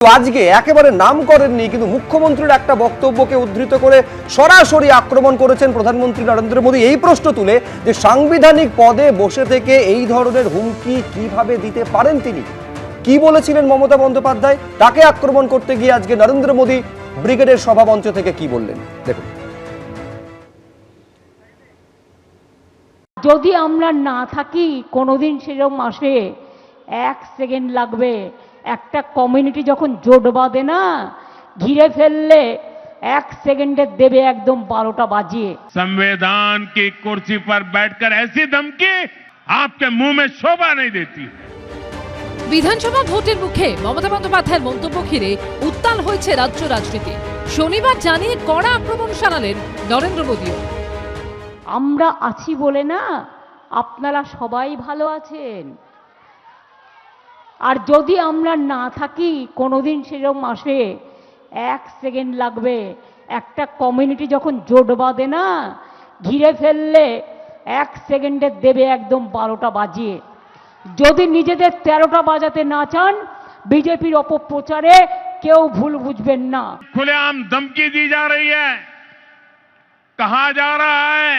আজকে একেবারে নাম করেননি, কিন্তু মুখ্যমন্ত্রীর একটা বক্তব্যকে উদ্ধৃত করে সরাসরি আক্রমণ করেছেন প্রধানমন্ত্রী নরেন্দ্র মোদী, এই প্রশ্ন তুলে যে সাংবিধানিক পদে বসে থেকে এই ধরনের হুমকি কিভাবে দিতে পারেন তিনি। কি বলেছিলেন মমতা বন্দ্যোপাধ্যায়, তাকে আক্রমণ করতে গিয়ে আজকে নরেন্দ্র মোদী ব্রিগেডের সভামঞ্চ থেকে কি বললেন দেখুন। যদি আমরা না থাকি কোনোদিন সেরকম আসে, 1 সেকেন্ড লাগবে। একটা কমিউনিটি যখন জোট বাঁধে না, ঘিরে ফেললে 1 সেকেন্ডে দেবে একদম 12টা বাজিয়ে। संविधान की कुर्सी पर बैठकर ऐसी धमकी आपके मुंह में शोभा नहीं देती। বিধানসভা ভোটের মুখে মমতা বন্দ্যোপাধ্যায়ের মন্তব্য ঘিরে উত্তাল হয়েছে রাজ্য রাজনীতি। শনিবার জানিয়ে কড়া আক্রমণ শানালেন নরেন্দ্র মোদীও। আমরা আছি বলে না আপনারা সবাই ভালো আছেন, আর যদি আমরা না থাকি কোনোদিন সেরকম আসে, 1 সেকেন্ড লাগবে। একটা কমিউনিটি যখন জোট বাঁধে না, ঘিরে ফেললে 1 সেকেন্ডে দেবে একদম 12টা বাজিয়ে। যদি নিজেদের 13টা বাজাতে না চান, বিজেপির অপপ্রচারে কেউ ভুল বুঝবেন না। खुलेआम धमकी दी जा रही है, कहा जा रहा है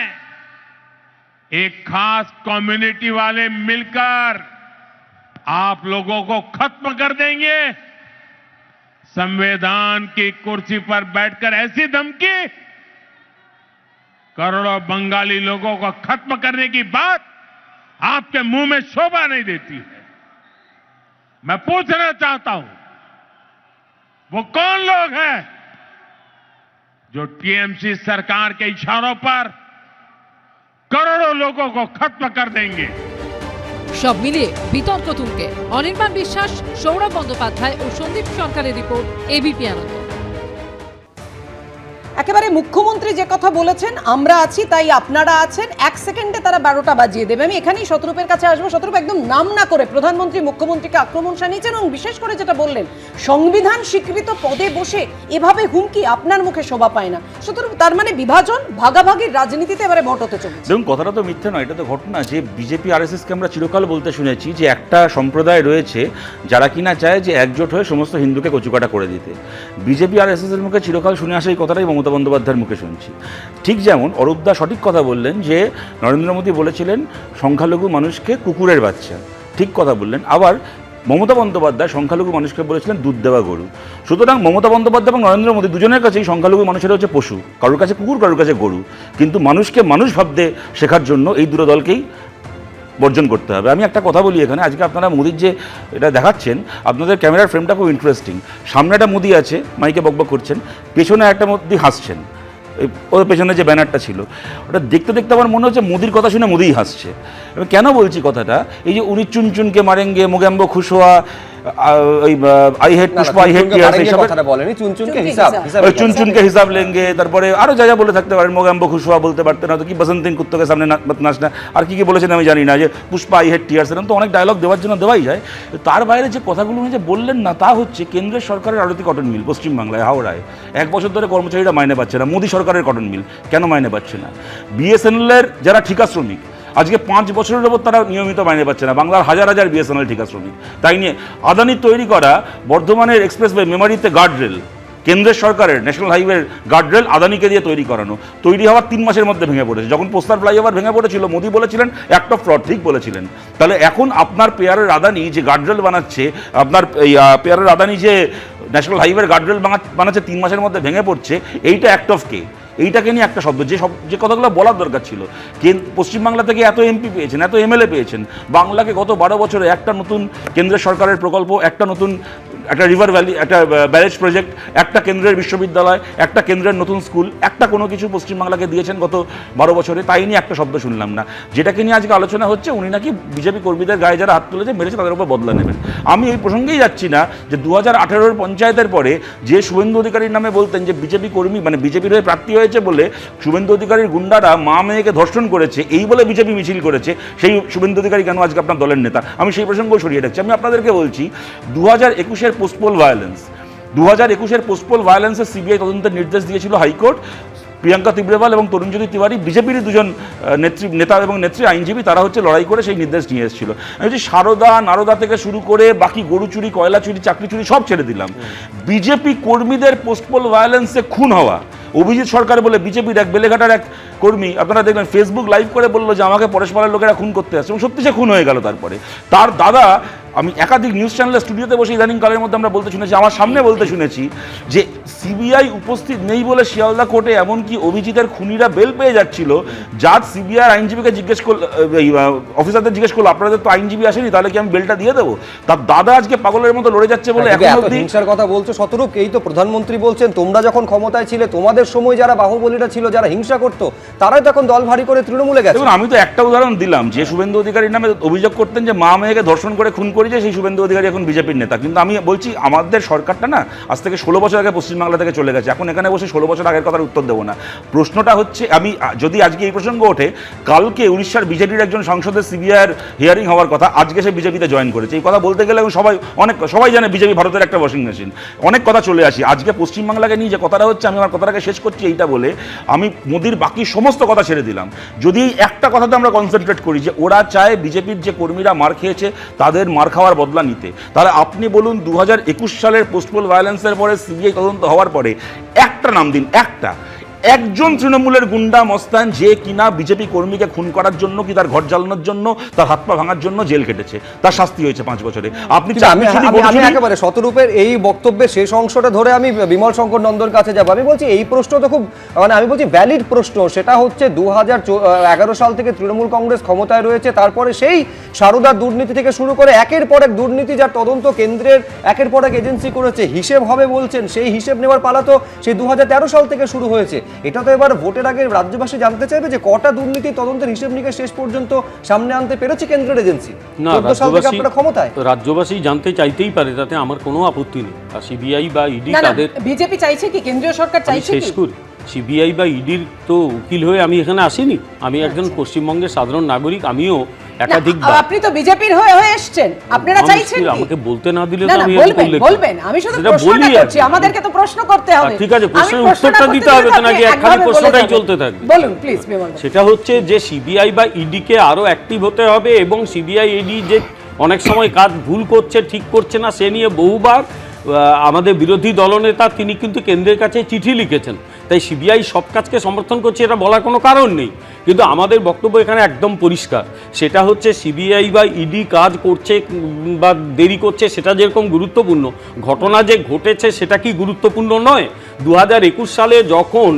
एक खास कम्युनिटी वाले मिलकर आप लोगों को खत्म कर देंगे। संविधान की कुर्सी पर बैठकर ऐसी धमकी, करोड़ों बंगाली लोगों को खत्म करने की बात आपके मुंह में शोभा नहीं देती है। मैं पूछना चाहता हूं, वो कौन लोग हैं जो टीएमसी सरकार के इशारों पर करोड़ों लोगों को खत्म कर देंगे। সব মিলিয়ে বিতর্ক তুঙ্গে অনির্বাণ বিশ্বাস, সৌরভ বন্দ্যোপাধ্যায় ও সন্দীপ সরকারের রিপোর্ট, এবিপি আনন্দ। একেবারে মুখ্যমন্ত্রী যে কথা বলেছেন, আমরা আছি তাই আপনারা আছেন, 1 সেকেন্ডে তারা 12টা বাজিয়ে দেবে। আমি এখানেই শতরূপের কাছে আসবো। শতরূপ, একদম নাম না করে প্রধানমন্ত্রী মুখ্যমন্ত্রীকে আক্রমণ শানিয়েছেন এবং বিশেষ করে যেটা বললেন, সংবিধান স্বীকৃত পদে বসে এভাবে হুমকি আপনার মুখে শোভা পায় না। শতরূপ, তার মানে বিভাজন ভাগাভাগির রাজনীতিতে এবারে ভোট হতে চলেছে। দেখুন, কথাটা তো মিথ্যে নয়, এটা তো ঘটনা যে বিজেপি আরএসএসকে আমরা চিরকাল বলতে শুনেছি যে একটা সম্প্রদায় রয়েছে যারা কিনা চায় যে একজোট হয়ে সমস্ত হিন্দুকে কচুকাটা করে দিতে। বিজেপি আরএসএস এর মুখে চিরকাল শুনে আসা এই কথাটাই মমতা বন্দ্যোপাধ্যায়ের মুখে শুনছি। ঠিক যেমন অরূপদা সঠিক কথা বললেন যে নরেন্দ্র মোদী বলেছিলেন সংখ্যালঘু মানুষকে কুকুরের বাচ্চা, ঠিক কথা বললেন। আবার মমতা বন্দ্যোপাধ্যায় সংখ্যালঘু মানুষকে বলেছিলেন দুধ দেওয়া গরু। সুতরাং মমতা বন্দ্যোপাধ্যায় এবং নরেন্দ্র মোদী দুজনের কাছেই সংখ্যালঘু মানুষেরা হচ্ছে পশু, কারোর কাছে কুকুর, কারোর কাছে গরু। কিন্তু মানুষকে মানুষ ভাবতে শেখার জন্য এই দুটো দলকেই বর্জন করতে হবে। আমি একটা কথা বলি এখানে, আজকে আপনারা মোদির যে এটা দেখাচ্ছেন, আপনাদের ক্যামেরার ফ্রেমটা খুব ইন্টারেস্টিং। সামনে একটা মোদি আছে, মাইকে বকবক করছেন, পেছনে একটা মোদি হাসছেন। ওর পেছনে যে ব্যানারটা ছিল ওটা দেখতে দেখতে আমার মনে হচ্ছে মোদির কথা শুনে মোদিই হাসছে। আমি কেন বলছি কথাটা, এই যে উনি চুনচুনকে মারেঙ্গে, মোগাম্বো খুশোয়া, ওই I hate Pushpa, I hate tears, এইসব কথাটা বলেনি, চুনচুনকে হিসাব লেঙ্গে, তারপরে আরো যা যা বলে থাকতে পারেন, মোগাম্বো খুশোয়া বলতে পারতেন হয়তো, কি বসন্তিন কুত্তকে সামনে নাচনা, আর কি কি বলেছেন আমি জানি না, যে পুষ্পা আই হেট টিয়ার্স, এরকম তো অনেক ডায়লগ দেওয়ার জন্য দেওয়াই যায়। তার বাইরে যে কথাগুলো উনি যে বললেন না, তা হচ্ছে কেন্দ্রের সরকারের আড়তি কটন মিল পশ্চিমবাংলায় হাওড়ায় 1 বছর ধরে কর্মচারীরা মাইনে পাচ্ছে না। মোদী সরকারের কটন মিল কেন মাইনে পাচ্ছে না? বিএসএনএল এর যারা ঠিকা শ্রমিক আজকে 5 বছরের উপর তারা নিয়মিত মাইনে পাচ্ছে না। বাংলার হাজার হাজার বিএসএনএল ঠিকা শ্রমিক। তাই নিয়ে আদানির তৈরি করা বর্ধমানের এক্সপ্রেসওয়ে মেমারিতে গার্ডরেল, কেন্দ্রের সরকারের ন্যাশনাল হাইওয়ের গার্ডরেল আদানিকে দিয়ে তৈরি হওয়ার 3 মাসের মধ্যে ভেঙে পড়েছে। যখন পোস্টার ফ্লাইওভার ভেঙে পড়েছিল মোদী বলেছিলেন অ্যাক্ট অফ ফ্রড, ঠিক বলেছিলেন। তাহলে এখন আপনার পেয়ারের আদানি যে গার্ডরেল বানাচ্ছে, আপনার এই পেয়ারের আদানি যে ন্যাশনাল হাইওয়ের গার্ডরেল বানাচ্ছে 3 মাসের মধ্যে ভেঙে পড়ছে, এইটা অ্যাক্ট অফ কে? এইটাকে নিয়ে একটা শব্দ, যে কথাগুলো বলার দরকার ছিল। পশ্চিমবাংলা থেকে এত এমপি পেয়েছেন, এত এমএলএ পেয়েছেন, বাংলাকে গত 12 বছরে একটা নতুন কেন্দ্রের সরকারের প্রকল্প, একটা নতুন একটা রিভার ভ্যালি, একটা ব্যারেজ প্রজেক্ট, একটা কেন্দ্রের বিশ্ববিদ্যালয়, একটা কেন্দ্রের নতুন স্কুল, একটা কোনো কিছু পশ্চিমবাংলাকে দিয়েছেন গত 12 বছরে। তাই নিয়ে একটা শব্দ শুনলাম না। যেটাকে নিয়ে আজকে আলোচনা হচ্ছে উনি নাকি বিজেপি কর্মীদের গায়ে যারা হাত তুলেছে মেরেছে তাদের উপর বদলা নেবেন। আমি এই প্রসঙ্গেই যাচ্ছি না যে 2018 পঞ্চায়েতের পরে যে শুভেন্দু অধিকারীর নামে বলতেন যে বিজেপি কর্মী, মানে বিজেপির হয়ে প্রার্থী হয়েছে বলে শুভেন্দু অধিকারীর গুন্ডারা মা মেয়েকে ধর্ষণ করেছে, এই বলে বিজেপি মিছিল করেছে, সেই শুভেন্দু অধিকারী কেন আজকে আপনার দলের নেতা? আমি সেই প্রসঙ্গ সরিয়ে রাখছি। আমি আপনাদেরকে বলছি 2021 পোস্টপোল ভায়োলেন্স, 2021 পোস্টপোল ভায়োলেন্সের সিবিআই তদন্তের নির্দেশ দিয়েছিল হাইকোর্ট। প্রিয়াঙ্কা তিব্রেওয়াল এবং তরুণজ্যোতি তিওয়ারি বিজেপির দুজন নেতা এবং নেত্রী আইনজীবী, তারা হচ্ছে লড়াই করে সেই নির্দেশ নিয়ে এসেছিল। আমি হচ্ছে সারদা নারদা থেকে শুরু করে বাকি গরু চুরি, কয়লা চুরি, চাকরি চুরি সব ছেড়ে দিলাম। বিজেপি কর্মীদের পোস্টপোল ভায়োলেন্সে খুন হওয়া, অভিজিৎ সরকার বলে বিজেপির এক বেলেঘাটার এক কর্মী, আপনারা দেখবেন ফেসবুক লাইভ করে বললো যে আমাকে পরেশপাড়ার লোকেরা খুন করতে আসছে, এবং সত্যি সে খুন হয়ে গেল। তারপরে তার দাদা, আমি একাধিক নিউজ চ্যানেলের স্টুডিওতে বসে ইদানিং কালের মধ্যে আমরা বলতে শুনেছি, আমার সামনে বলতে শুনেছি যে সিবিআই উপস্থিত নেই বলে শিয়ালদা কোর্টে এমনকি অভিজিতের খুনিরা বেল পেয়ে যাচ্ছিল। জাজ সিবিআই আইনজীবীকে জিজ্ঞেস করল, অফিসারদের জিজ্ঞেস করলো আপনাদের তো আইনজীবী আসেনি, তাহলে কি আমি বেলটা দিয়ে দেবো? তার দাদা আজকে পাগলের মতো লড়ে যাচ্ছে বলে এখন অবধি। হিংসার কথা বলছো শতরূপ, এই তো প্রধানমন্ত্রী বলছেন তোমরা যখন ক্ষমতায় ছিলে তোমাদের সময় যারা বাহুবলীরা ছিল, যারা হিংসা করতো, তারাই তখন দল ভারী করে তৃণমূলে গেছে। আমি তো একটা উদাহরণ দিলাম, যে শুভেন্দু অধিকারীর নামে অভিযোগ করতেন যে মা মেয়েকে ধর্ষণ করে খুন করেছে, সেই শুভেন্দু অধিকারী এখন বিজেপির নেতা। কিন্তু আমি বলছি আমাদের সরকারটা না আজ থেকে 16 বছর আগে পশ্চিমবাংলা থেকে চলে গেছে। এখন এখানে বসে 16 বছর আগের কথার উত্তর দেবো না। প্রশ্নটা হচ্ছে, আমি যদি আজকে এই প্রসঙ্গ ওঠে, কালকে উড়িষ্যার বিজেপির একজন সাংসদের সিবিআইয়ের হিয়ারিং হওয়ার কথা, আজকে সে বিজেপিতে জয়েন করেছে। এই কথা বলতে গেলে সবাই জানে বিজেপি ভারতের একটা ওয়াশিং মেশিন, অনেক কথা চলে আসি। আজকে পশ্চিমবাংলাকে নিয়ে যে কথাটা হচ্ছে, আমি আমার কথাটাকে শেষ করছি এইটা বলে, আমি মোদির বাকি সমস্ত কথা ছেড়ে দিলাম। যদি একটা কথাতে আমরা কনসেন্ট্রেট করি যে ওরা চায় বিজেপির যে কর্মীরা মার খেয়েছে তাদের মার খাওয়ার বদলা নিতে, তাহলে আপনি বলুন 2021 সালের পোস্টপোল ভায়োলেন্সের পরে সিবিআই তদন্ত হওয়ার পরে একটা নাম দিন, একজন তৃণমূলের গুন্ডা মস্তান যে কিনা বিজেপি কর্মীকে খুন করার জন্য কি তার ঘর জ্বালানোর জন্য, তার হাত পা ভাঙার জন্য জেল কেটেছে, তার শাস্তি হয়েছে 5 বছরে। আপনি আমি একেবারে শতরূপের এই বক্তব্যের শেষ অংশটা ধরে আমি বিমল শঙ্কর নন্দর কাছে যাবো। আমি বলছি এই প্রশ্ন তো খুব, মানে আমি বলছি ভ্যালিড প্রশ্ন। সেটা হচ্ছে 2011 সাল থেকে তৃণমূল কংগ্রেস ক্ষমতায় রয়েছে, তারপরে সেই সারদার দুর্নীতি থেকে শুরু করে একের পর এক দুর্নীতি, যার তদন্ত কেন্দ্রের একের পর এক এজেন্সি করেছে, হিসেব হবে বলছেন, সেই হিসেব নেওয়ার পালা তো সেই 2013 সাল থেকে শুরু হয়েছে। এটা তো এবার ভোটের আগে রাজ্যবাসী জানতে চাইবে যে কটা দুর্নীতি তদন্তের হিসেব নিকেশ শেষ পর্যন্ত সামনে আনতে পেরেছে কেন্দ্রের এজেন্সি। না, 14 সাল থেকে আপনারা ক্ষমতায়, রাজ্যবাসী জানতে চাইতেই পারে, তাতে আমার কোনো আপত্তি নেই। আর সিবিআই বা ইডি তাদের, বিজেপি চাইছে কি, কেন্দ্রীয় সরকার চাইছে শেষ করি, সিবিআই বা ইডির তো উকিল হয়ে আমি এখানে আসিনি। আমি একজন পশ্চিমবঙ্গের সাধারণ নাগরিক, আমিও একাধিকবার। আপনি তো বিজেপির হয়ে এসেছেন, আপনারা চাইছেন কি? আমাকে বলতে না দিলে না, তো আমি বলবেন। আমি শুধু প্রশ্নটা করছি, আমাদেরকে তো প্রশ্ন করতে হবে। ঠিক আছে, প্রশ্নের উত্তরটা দিতে হবে তো, নাকি খালি প্রশ্নটাই চলতে থাকবে? বলুন প্লিজ বিমল। সেটা হচ্ছে যে সিবিআই বা ইডি কে আরো অ্যাক্টিভ হতে হবে, এবং সিবিআই ইডি যে অনেক সময় কাজ ভুল করছে, ঠিক করছে না, সে নিয়ে বহুবার আমাদের বিরোধী দলনেতা তিনি কিন্তু কেন্দ্রের কাছে চিঠি লিখেছেন। তাই সিবিআই সব কাজকে সমর্থন করছে এটা বলার কোনো কারণ নেই, কিন্তু আমাদের বক্তব্য এখানে একদম পরিষ্কার। সেটা হচ্ছে সিবিআই বা ইডি কাজ করছে বা দেরি করছে সেটা যেরকম গুরুত্বপূর্ণ, ঘটনা যে ঘটেছে সেটা কি গুরুত্বপূর্ণ নয়? 2021 সালে যখন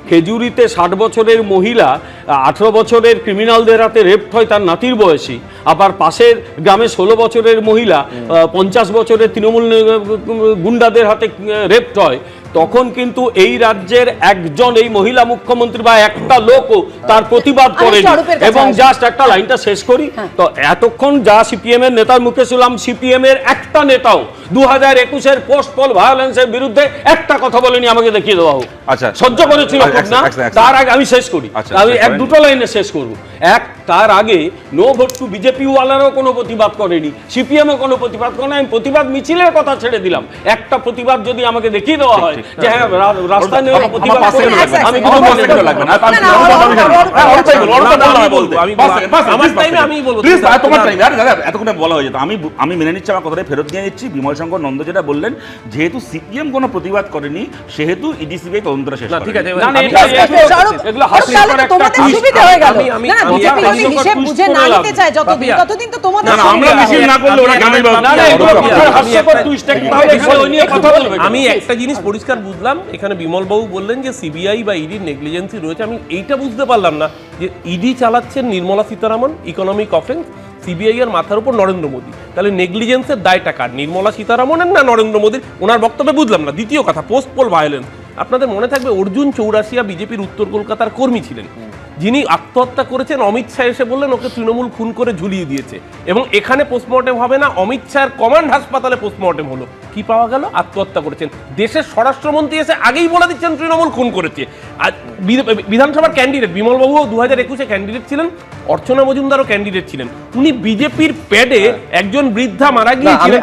খেজুরিতে 60 বছরের মহিলা 18 বছরের ক্রিমিনালদের হাতে রেপ্ট হয় তার নাতির বয়সী, আবার পাশের গ্রামে 16 বছরের মহিলা 50 বছরের তৃণমূল গুন্ডাদের হাতে রেপ্ট হয়, তখন কিন্তু এই রাজ্যের একজন এই মহিলা মুখ্যমন্ত্রী বা একটা লোকও তার প্রতিবাদ করেনি। এবং জাস্ট একটা লাইনটা শেষ করি, তো এতক্ষণ যা সিপিএম এর নেতার মুখে শুনলাম, সিপিএম এর একটা নেতাও 2021-এর পোস্টপোল ভায়োলেন্সের বিরুদ্ধে একটা কথা বলেনি, আমাকে দেখিয়ে দেওয়া হোক। আচ্ছা, সহ্য করেছিল খুব না? তার আগে আমি শেষ করি, আমি দুটো লাইনে শেষ করব। তার আগে নো ভোট টু বিজেপি ওয়ালারও কোনো প্রতিবাদ করেনি, সিপিএমও কোনো প্রতিবাদ করেনি। আমি প্রতিবাদ মিছিলের কথা ছেড়ে দিলাম, একটা প্রতিবাদ যদি আমাকে দেখিয়ে দেওয়া হয় যে হ্যাঁ রাস্তায় নেওয়া প্রতিবাদ, আমি কিন্তু লাগবে না। আমি মেনে নিচ্ছি, আমার কথাটা ফেরত দিয়ে নিচ্ছি। বিমল শঙ্কর নন্দ যেটা বললেন, যেহেতু সিপিএম কোনো প্রতিবাদ করেনি সেহেতু ইডি সিবিআই তদন্তটা শেষ। ঠিক আছে, আমি একটা জিনিস পরিষ্কার বুঝলাম, এখানে বিমল বাবু বললেন যে সিবিআই বা ইডির নেগলিজেন্সি রয়েছে। আমি এইটা বুঝতে পারলাম না যে ইডি চালাচ্ছেন Nirmala Sitharaman, economic offence, CBI এর মাথার উপর নরেন্দ্র মোদী, তাহলে নেগলিজেন্সের দায়টা কার, নির্মলা সীতারামনের না নরেন্দ্র মোদীর? ওনার বক্তব্যে বুঝলাম না। দ্বিতীয় কথা, পোস্টপোল ভায়োলেন্স, আপনাদের মনে থাকবে অর্জুন চৌরাশিয়া বিজেপির উত্তর কলকাতার কর্মী ছিলেন, যিনি আত্মহত্যা করেছেন। অমিত শাহ এসে বললেন ওকে তৃণমূল খুন করে ঝুলিয়ে দিয়েছে, এবং এখানে পোস্টমর্টেম হবে না, অমিত শাহের কমান্ড হাসপাতালে পোস্টমর্টেম হলো। কি পাওয়া গেল? আত্মহত্যা করেছেন। দেশের স্বরাষ্ট্রমন্ত্রী এসে আগেই বলে দিচ্ছেন তৃণমূল খুন করেছে। আর বিধানসভার ক্যান্ডিডেট বিমলবাবুও 2021-এ ক্যান্ডিডেট ছিলেন, অর্চনা মজুমদারও ক্যান্ডিডেট ছিলেন। উনি বিজেপির প্যাডে একজন বৃদ্ধা মারা গিয়েছিলেন,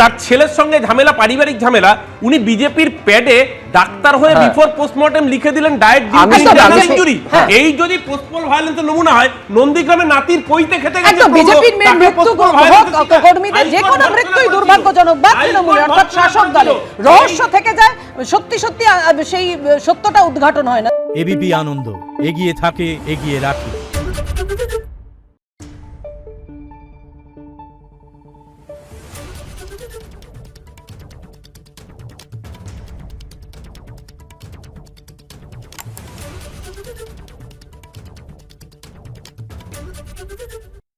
তার ছেলের সঙ্গে ঝামেলা, পারিবারিক ঝামেলা, উনি বিজেপির প্যাডে ডাক্তার হয়ে বিফোর পোস্টমর্টেম লিখে দিলেন ডায়েট ইনজুরি। এই যদি পোস্টপোল ভায়োলেন্সের নমুনা হয়, নন্দীগ্রামে নাতির কইতে খেতে গেছে একদম বিজেপির মৃত্যু কর্মীদের যে কোনো মৃত্যুই দুর্ভাগ্যজনক, বা তৃণমূলের অর্থাৎ শাসক দলের রহস্য থেকে যায়, সত্যি সত্যি সেই সত্যটা উদ্ঘাটন হয় না। এবিপি আনন্দ এগিয়ে থাকে, এগিয়ে রাখে।